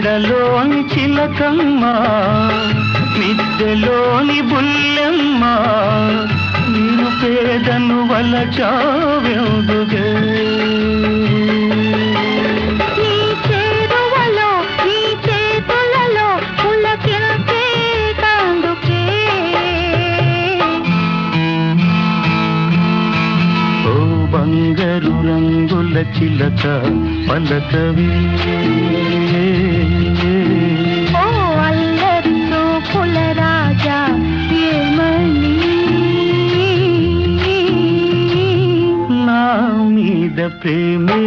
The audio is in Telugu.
మెడలోని చిలకమ్మ మిద్దెలోని బుల్లెమ్మ నేను పేదను వలచావెందుగే బంగారు రంగుల చిలక పలకవే ఓ అల్లరి చూపుల రాజా ఏమని నా మీద ప్రేమే